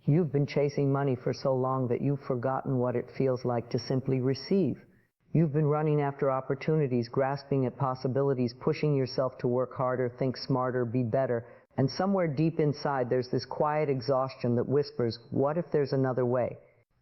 You've been chasing money for so long that you've forgotten what it feels like to simply receive. You've been running after opportunities, grasping at possibilities, pushing yourself to work harder, think smarter, be better, and somewhere deep inside there's this quiet exhaustion that whispers, what if there's another way?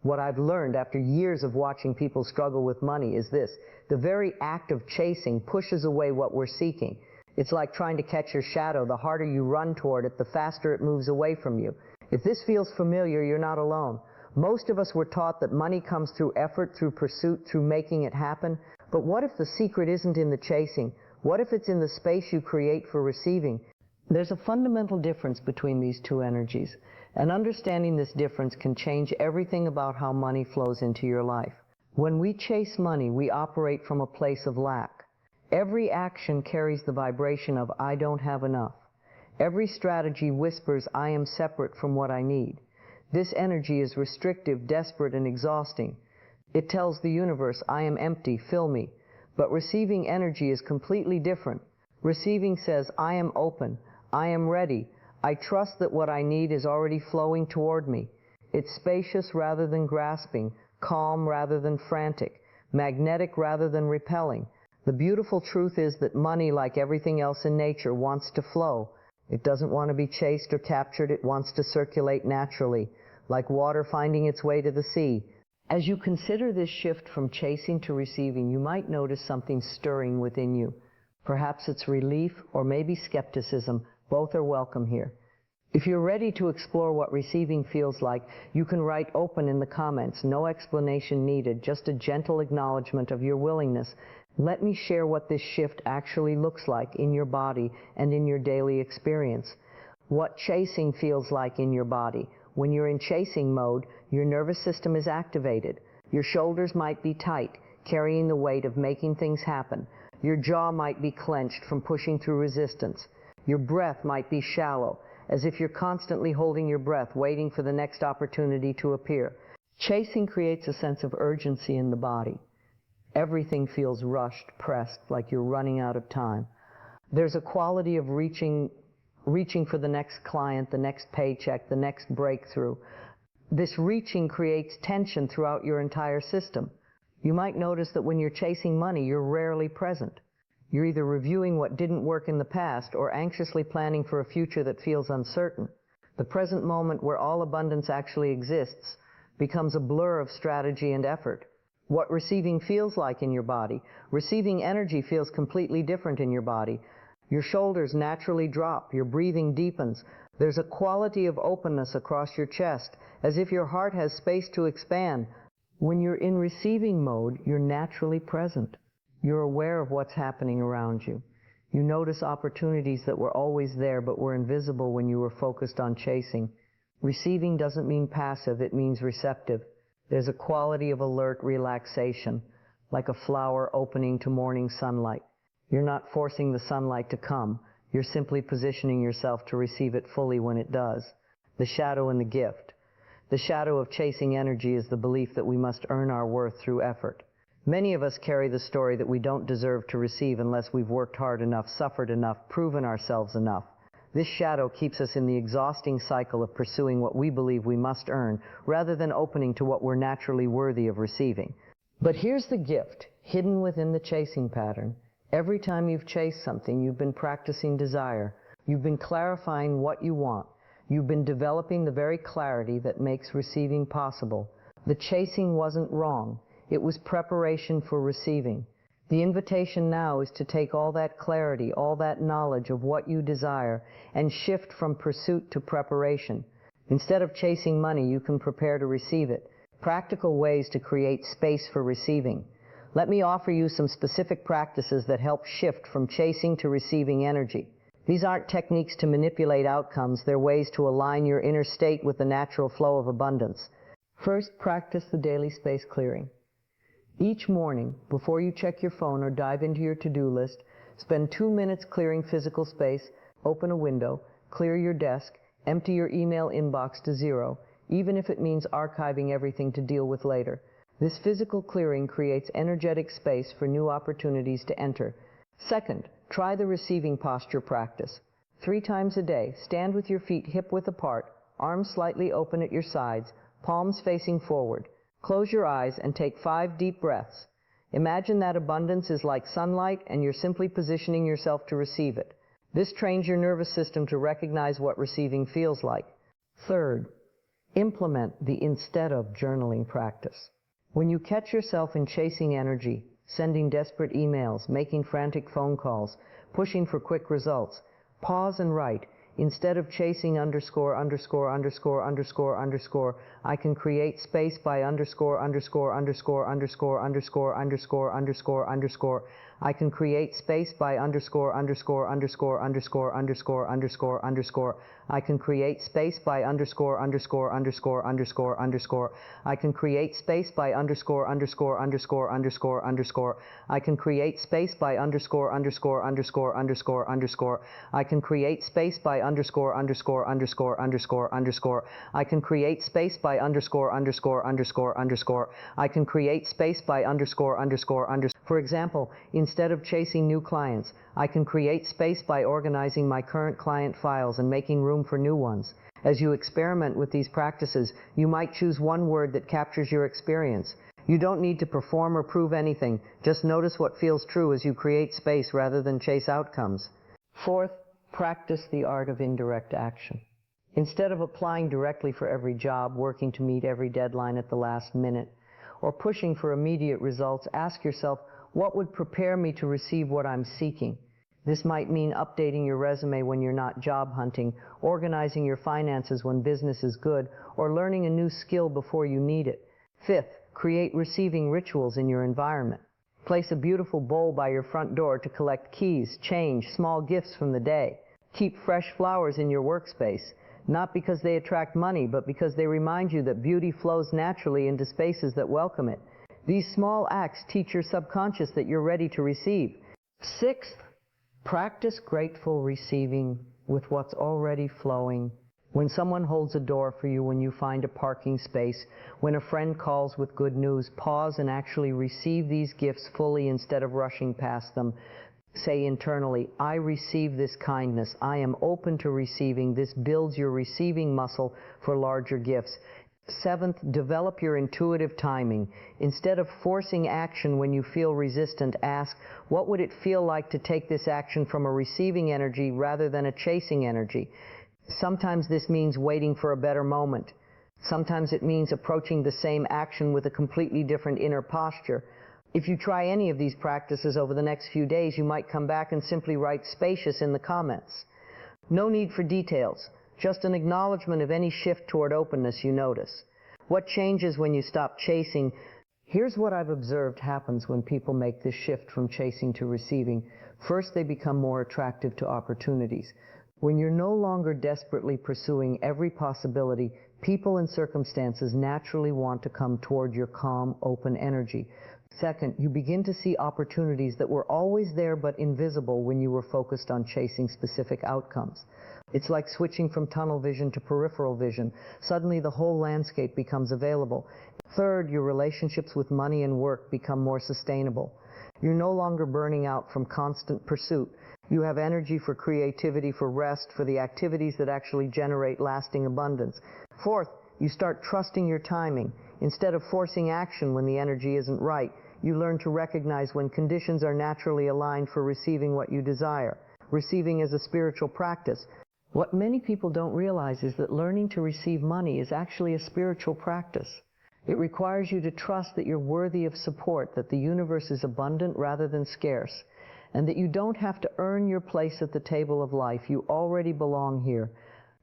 What I've learned after years of watching people struggle with money is this: the very act of chasing pushes away what we're seeking. It's like trying to catch your shadow. The harder you run toward it, the faster it moves away from you. If this feels familiar, you're not alone. Most of us were taught that money comes through effort, through pursuit, through making it happen. But what if the secret isn't in the chasing? What if it's in the space you create for receiving? There's a fundamental difference between these two energies, and understanding this difference can change everything about how money flows into your life. When we chase money, we operate from a place of lack. Every action carries the vibration of I don't have enough. Every strategy whispers I am separate from what I need. This energy is restrictive, desperate, and exhausting. It tells the universe I am empty, fill me. But receiving energy is completely different. Receiving says I am open, I am ready, I trust that what I need is already flowing toward me. It's spacious rather than grasping, calm rather than frantic, magnetic rather than repelling. The beautiful truth is that money, like everything else in nature, wants to flow. It doesn't want to be chased or captured. It wants to circulate naturally, like water finding its way to the sea. As you consider this shift from chasing to receiving, you might notice something stirring within you. Perhaps it's relief or maybe skepticism. Both are welcome here. If you're ready to explore what receiving feels like, you can write open in the comments. No explanation needed, just a gentle acknowledgement of your willingness. Let me share what this shift actually looks like in your body and in your daily experience. What chasing feels like in your body. When you're in chasing mode, your nervous system is activated. Your shoulders might be tight, carrying the weight of making things happen. Your jaw might be clenched from pushing through resistance. Your breath might be shallow, as if you're constantly holding your breath, waiting for the next opportunity to appear. Chasing creates a sense of urgency in the body. Everything feels rushed, pressed, like you're running out of time. There's a quality of reaching for the next client, the next paycheck, the next breakthrough. This reaching creates tension throughout your entire system. You might notice that when you're chasing money, you're rarely present. You're either reviewing what didn't work in the past or anxiously planning for a future that feels uncertain. The present moment, where all abundance actually exists, becomes a blur of strategy and effort. What receiving feels like in your body. Receiving energy feels completely different in your body. Your shoulders naturally drop, your breathing deepens. There's a quality of openness across your chest, as if your heart has space to expand. When you're in receiving mode, you're naturally present. You're aware of what's happening around you. You notice opportunities that were always there but were invisible when you were focused on chasing. Receiving doesn't mean passive, it means receptive. There's a quality of alert relaxation, like a flower opening to morning sunlight. You're not forcing the sunlight to come. You're simply positioning yourself to receive it fully when it does. The shadow and the gift. The shadow of chasing energy is the belief that we must earn our worth through effort. Many of us carry the story that we don't deserve to receive unless we've worked hard enough, suffered enough, proven ourselves enough. This shadow keeps us in the exhausting cycle of pursuing what we believe we must earn, rather than opening to what we're naturally worthy of receiving. But here's the gift, hidden within the chasing pattern. Every time you've chased something, you've been practicing desire. You've been clarifying what you want. You've been developing the very clarity that makes receiving possible. The chasing wasn't wrong. It was preparation for receiving. The invitation now is to take all that clarity, all that knowledge of what you desire, and shift from pursuit to preparation. Instead of chasing money, you can prepare to receive it. Practical ways to create space for receiving. Let me offer you some specific practices that help shift from chasing to receiving energy. These aren't techniques to manipulate outcomes, they're ways to align your inner state with the natural flow of abundance. First, practice the daily space clearing. Each morning, before you check your phone or dive into your to-do list, spend 2 minutes clearing physical space, open a window, clear your desk, empty your email inbox to zero, even if it means archiving everything to deal with later. This physical clearing creates energetic space for new opportunities to enter. Second, try the receiving posture practice. 3 times a day, stand with your feet hip-width apart, arms slightly open at your sides, palms facing forward. Close your eyes and take 5 deep breaths. Imagine that abundance is like sunlight and you're simply positioning yourself to receive it. This trains your nervous system to recognize what receiving feels like. Third, implement the instead of journaling practice. When you catch yourself in chasing energy, sending desperate emails, making frantic phone calls, pushing for quick results, pause and write, instead of chasing underscore, underscore, underscore, underscore, underscore, I can create space by underscore, underscore, underscore, underscore, underscore, underscore, underscore, underscore. I can create space by underscore, underscore, underscore, underscore, underscore, underscore, underscore. I can create space by underscore, underscore, underscore, underscore, underscore. I can create space by underscore, underscore, underscore, underscore, underscore. I can create space by underscore, underscore, underscore, underscore, underscore. I can create space by underscore, underscore, underscore, underscore, underscore. I can create space by underscore, underscore, underscore, underscore. I can create space by underscore, underscore, underscore. For example, instead of chasing new clients, I can create space by organizing my current client files and making room for new ones. As you experiment with these practices, you might choose one word that captures your experience. You don't need to perform or prove anything. Just notice what feels true as you create space rather than chase outcomes. Fourth, practice the art of indirect action. Instead of applying directly for every job, working to meet every deadline at the last minute, or pushing for immediate results, ask yourself, what would prepare me to receive what I'm seeking? This might mean updating your resume when you're not job hunting, organizing your finances when business is good, or learning a new skill before you need it. Fifth, create receiving rituals in your environment. Place a beautiful bowl by your front door to collect keys, change, small gifts from the day. Keep fresh flowers in your workspace, not because they attract money, but because they remind you that beauty flows naturally into spaces that welcome it. These small acts teach your subconscious that you're ready to receive. Sixth, practice grateful receiving with what's already flowing. When someone holds a door for you, when you find a parking space, when a friend calls with good news, pause and actually receive these gifts fully instead of rushing past them. Say internally, I receive this kindness. I am open to receiving. This builds your receiving muscle for larger gifts. Seventh, develop your intuitive timing. Instead of forcing action when you feel resistant, ask, what would it feel like to take this action from a receiving energy rather than a chasing energy? Sometimes this means waiting for a better moment. Sometimes it means approaching the same action with a completely different inner posture. If you try any of these practices over the next few days, you might come back and simply write spacious in the comments. No need for details, just an acknowledgement of any shift toward openness you notice. What changes when you stop chasing? Here's what I've observed happens when people make this shift from chasing to receiving. First, they become more attractive to opportunities. When you're no longer desperately pursuing every possibility, people and circumstances naturally want to come toward your calm, open energy. Second, you begin to see opportunities that were always there but invisible when you were focused on chasing specific outcomes. It's like switching from tunnel vision to peripheral vision. Suddenly the whole landscape becomes available. Third, your relationships with money and work become more sustainable. You're no longer burning out from constant pursuit. You have energy for creativity, for rest, for the activities that actually generate lasting abundance. Fourth, you start trusting your timing. Instead of forcing action when the energy isn't right, you learn to recognize when conditions are naturally aligned for receiving what you desire. Receiving is a spiritual practice. What many people don't realize is that learning to receive money is actually a spiritual practice. It requires you to trust that you're worthy of support, that the universe is abundant rather than scarce, and that you don't have to earn your place at the table of life. You already belong here.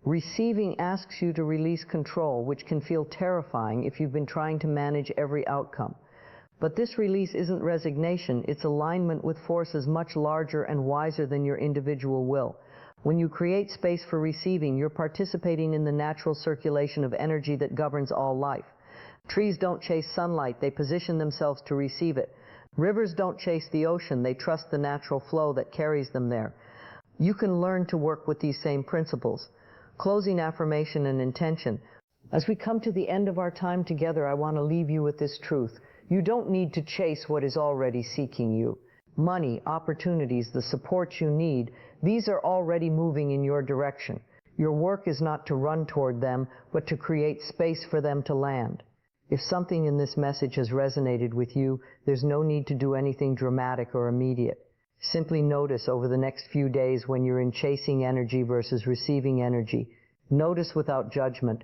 Receiving asks you to release control, which can feel terrifying if you've been trying to manage every outcome. But this release isn't resignation, it's alignment with forces much larger and wiser than your individual will. When you create space for receiving, you're participating in the natural circulation of energy that governs all life. Trees don't chase sunlight, they position themselves to receive it. Rivers don't chase the ocean, they trust the natural flow that carries them there. You can learn to work with these same principles. Closing affirmation and intention. As we come to the end of our time together, I want to leave you with this truth. You don't need to chase what is already seeking you. Money, opportunities, the support you need, these are already moving in your direction. Your work is not to run toward them, but to create space for them to land. If something in this message has resonated with you, there's no need to do anything dramatic or immediate. Simply notice over the next few days when you're in chasing energy versus receiving energy. Notice without judgment,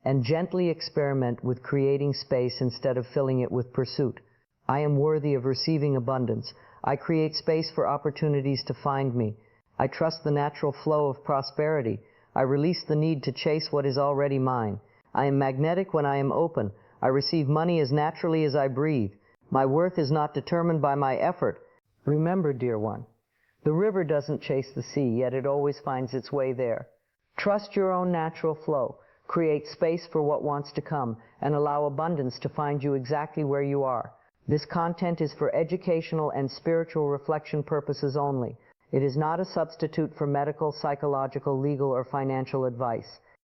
and gently experiment with creating space instead of filling it with pursuit. I am worthy of receiving abundance. I create space for opportunities to find me. I trust the natural flow of prosperity. I release the need to chase what is already mine. I am magnetic when I am open. I receive money as naturally as I breathe. My worth is not determined by my effort. Remember, dear one, the river doesn't chase the sea, yet it always finds its way there. Trust your own natural flow. Create space for what wants to come, and allow abundance to find you exactly where you are. This content is for educational and spiritual reflection purposes only. It is not a substitute for medical, psychological, legal, or financial advice.